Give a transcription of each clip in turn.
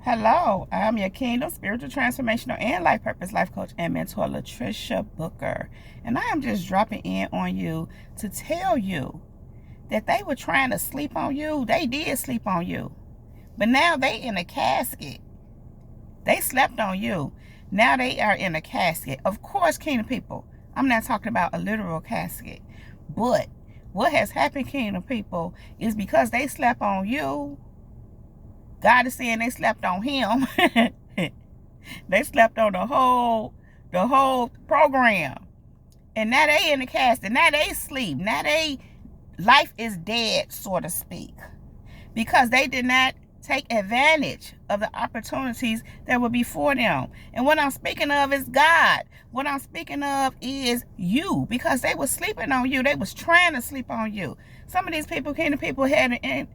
Hello, I'm your Kingdom Spiritual Transformational and Life Purpose Life Coach and Mentor, Latricia Booker. And I am just dropping in on you to tell you that they were trying to sleep on you. They did sleep on you. But now they in a casket. They slept on you. Now they are in a casket. Of course, Kingdom people, I'm not talking about a literal casket. But what has happened, Kingdom people, is because they slept on you, God is saying they slept on him. They slept on the whole program. And now they in the casket. Now they sleep. Now life is dead, so to speak. Because they did not take advantage of the opportunities that were before them. And what I'm speaking of is God. What I'm speaking of is you, because they were sleeping on you. They was trying to sleep on you. Some of these people, Kingdom people, had an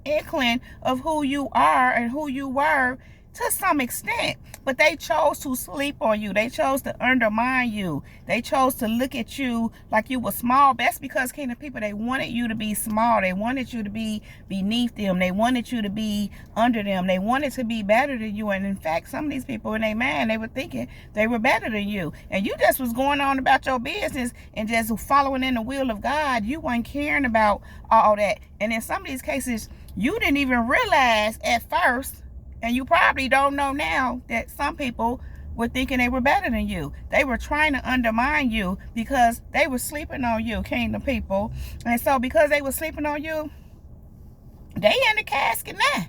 inkling of who you are and who you were to some extent, but they chose to sleep on you. They chose to undermine you. They chose to look at you like you were small. That's because, Kingdom people, they wanted you to be small. They wanted you to be beneath them. They wanted you to be under them. They wanted to be better than you. And in fact, some of these people in their mind, they were thinking they were better than you. And you just was going on about your business and just following in the will of God. You weren't caring about all that. And in some of these cases, you didn't even realize at first, and you probably don't know now, that some people were thinking they were better than you. They were trying to undermine you because they were sleeping on you, Kingdom people. And so because they were sleeping on you, they in the casket now.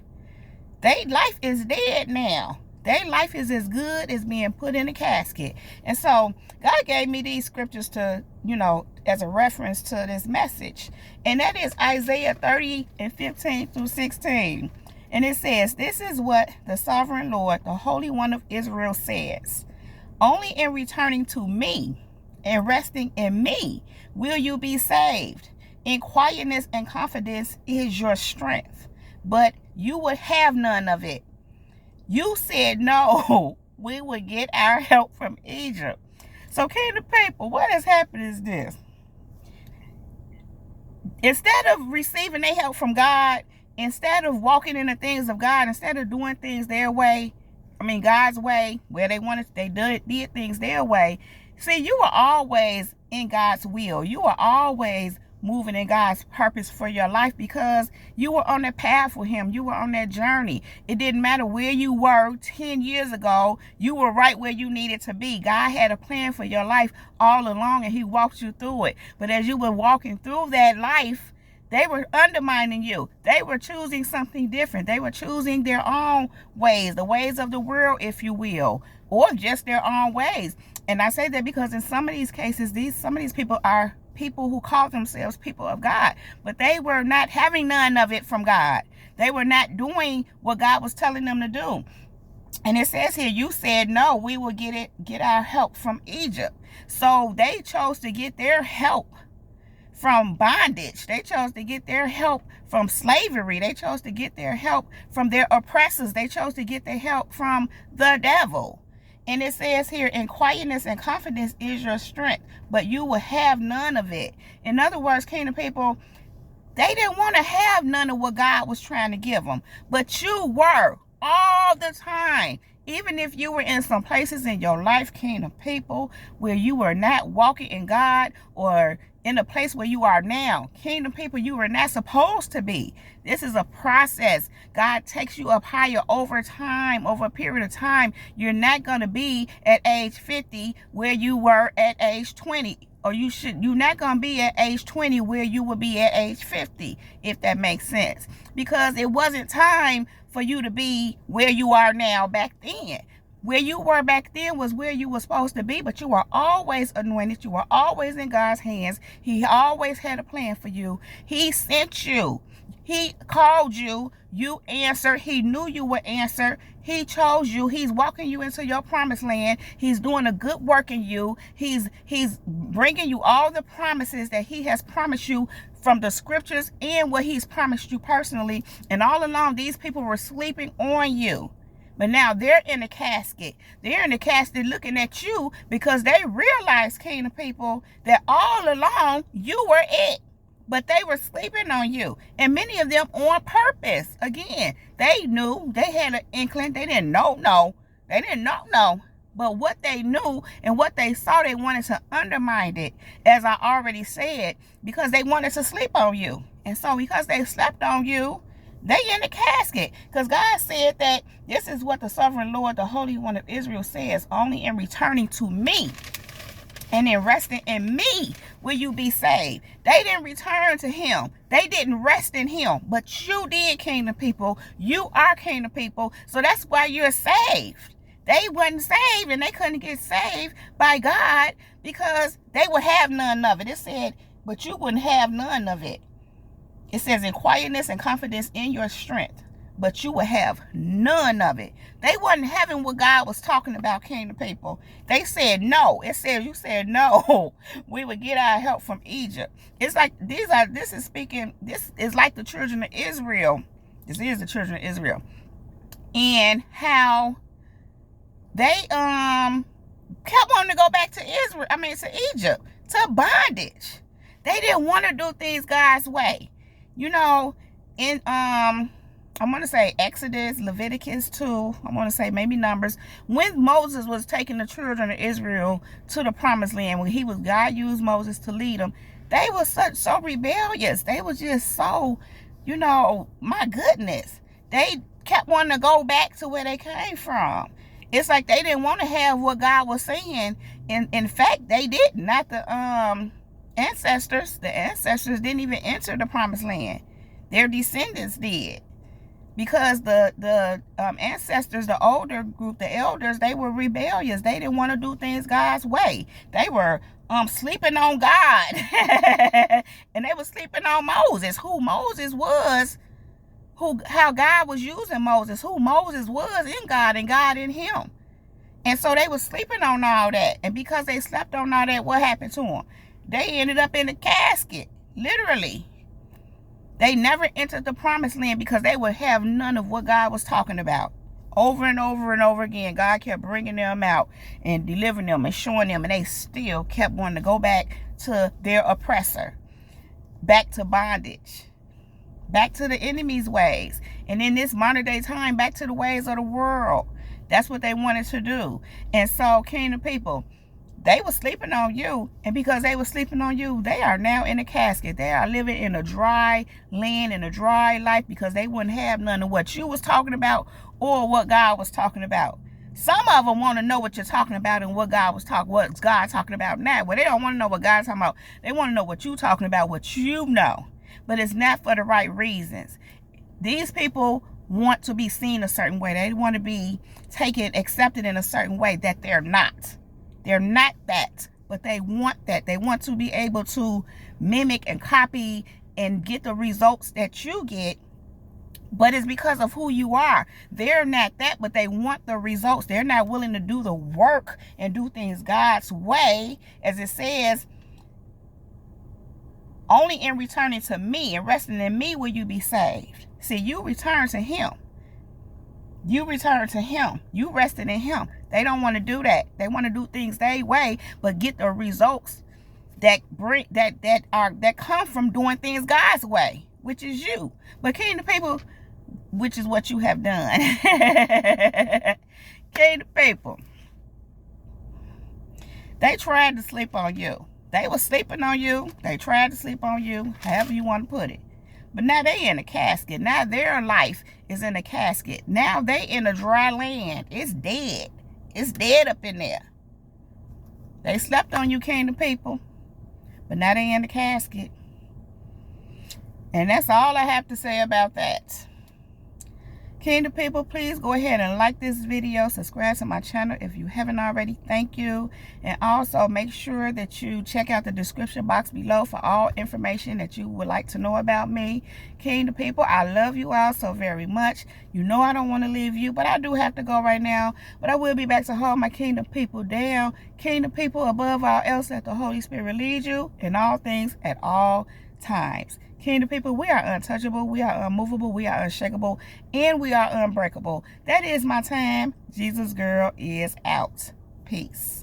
Their life is dead now. Their life is as good as being put in a casket. And so God gave me these scriptures to, as a reference to this message. And that is Isaiah 30 and 15 through 16. And it says, "This is what the sovereign Lord, the Holy One of Israel, says. Only in returning to me and resting in me will you be saved. In quietness and confidence is your strength, but you would have none of it. You said, no, we would get our help from Egypt." So, Kingdom people, what has happened is this. Instead of receiving their help from God, instead of walking in the things of God, instead of doing things their way, God's way, where they did things their way. See, you were always in God's will. You were always moving in God's purpose for your life because you were on that path with him. You were on that journey. It didn't matter where you were 10 years ago. You were right where you needed to be. God had a plan for your life all along, and he walked you through it. But as you were walking through that life, they were undermining you. They were choosing something different. They were choosing their own ways, the ways of the world, if you will, or just their own ways. And I say that because in some of these cases, some of these people are people who call themselves people of God, but they were not having none of it from God. They were not doing what God was telling them to do. And it says here, you said, no, we will get our help from Egypt. So they chose to get their help from bondage. They chose to get their help from slavery. They chose to get their help from their oppressors. They chose to get their help from the devil. And it says here, in quietness and confidence is your strength, but you will have none of it. In other words, Kingdom people, they didn't want to have none of what God was trying to give them, but you were all the time. Even if you were in some places in your life, Kingdom people, where you were not walking in God, or in the place where you are now, Kingdom people, you were not supposed to be. This is a process. God takes you up higher over time, over a period of time. You're not going to be at age 50 where you were at age 20. Or you're not going to be at age 20 where you will be at age 50, if that makes sense. Because it wasn't time for you to be where you are now back then. Where you were back then was where you were supposed to be, but you were always anointed. You were always in God's hands. He always had a plan for you. He sent you. He called you. You answered. He knew you would answer. He chose you. He's walking you into your promised land. He's doing a good work in you. He's bringing you all the promises that he has promised you from the scriptures and what he's promised you personally. And all along, these people were sleeping on you. But now they're in the casket. They're in the casket looking at you because they realize, Kingdom people, that all along you were it. But they were sleeping on you. And many of them on purpose. Again, they knew. They had an inkling. They didn't know. No. They didn't know. No. But what they knew and what they saw, they wanted to undermine it, as I already said, because they wanted to sleep on you. And so because they slept on you, they in the casket. Because God said that this is what the sovereign Lord, the Holy One of Israel, says: only in returning to me and in resting in me will you be saved. They didn't return to him. They didn't rest in him. But you did, kingdom people. You are kingdom people. So that's why you're saved. They wasn't saved, and they couldn't get saved by God because they would have none of it. It said, but you wouldn't have none of it. It says, in quietness and confidence in your strength, but you would have none of it. They wasn't having what God was talking about, kingdom people. They said no. It says, you said no. We would get our help from Egypt. It's like this is like the children of Israel. This is the children of Israel. And how they kept wanting to go back to Egypt, to bondage. They didn't want to do things God's way. You know, in I want to say Exodus, Leviticus 2, I want to say maybe Numbers, when Moses was taking the children of Israel to the promised land, when God used Moses to lead them, they were so rebellious. They were just so, you know, my goodness. They kept wanting to go back to where they came from. It's like they didn't want to have what God was saying. In fact, they did. Not the ancestors. The ancestors didn't even enter the promised land. Their descendants did. Because the ancestors, the older group, the elders, they were rebellious. They didn't want to do things God's way. They were sleeping on God. And they were sleeping on Moses, who Moses was. How God was using Moses, who Moses was in God and God in him. And so they were sleeping on all that. And because they slept on all that, what happened to them? They ended up in a casket, literally. They never entered the promised land because they would have none of what God was talking about. Over and over and over again, God kept bringing them out and delivering them and showing them, and they still kept wanting to go back to their oppressor, back to bondage, back to the enemy's ways. And in this modern day time, back to the ways of the world. That's what they wanted to do. And so, kingdom people, they were sleeping on you. And because they were sleeping on you, they are now in a casket. They are living in a dry land, in a dry life, because they wouldn't have none of what you was talking about or what God was talking about. Some of them want to know what you're talking about and what's God talking about now. Well, they don't want to know what God's talking about. They want to know what you're talking about, what you know. But it's not for the right reasons. These people want to be seen a certain way. They want to be accepted in a certain way that they're not. They're not that, but they want that. They want to be able to mimic and copy and get the results that you get, but it's because of who you are. They're not that, but they want the results. They're not willing to do the work and do things God's way, as it says, only in returning to me and resting in me will you be saved. See, you return to him. You return to him. You rested in him. They don't want to do that. They want to do things their way, but get the results that come from doing things God's way, which is you. But kingdom people, which is what you have done. Kingdom people, they tried to sleep on you. They were sleeping on you. They tried to sleep on you, however you want to put it. But now they in a casket. Now their life is in a casket. Now they in a dry land. It's dead. It's dead up in there. They slept on you, kingdom people. But now they in the casket. And that's all I have to say about that. Kingdom people, please go ahead and like this video. Subscribe to my channel if you haven't already. Thank you. And also make sure that you check out the description box below for all information that you would like to know about me. Kingdom people, I love you all so very much. You know I don't want to leave you, but I do have to go right now. But I will be back to hold my kingdom people down. Kingdom people, above all else, let the Holy Spirit lead you in all things at all times. Kingdom people, we are untouchable, we are unmovable, we are unshakable, and we are unbreakable. That is my time. Jesus girl is out. Peace.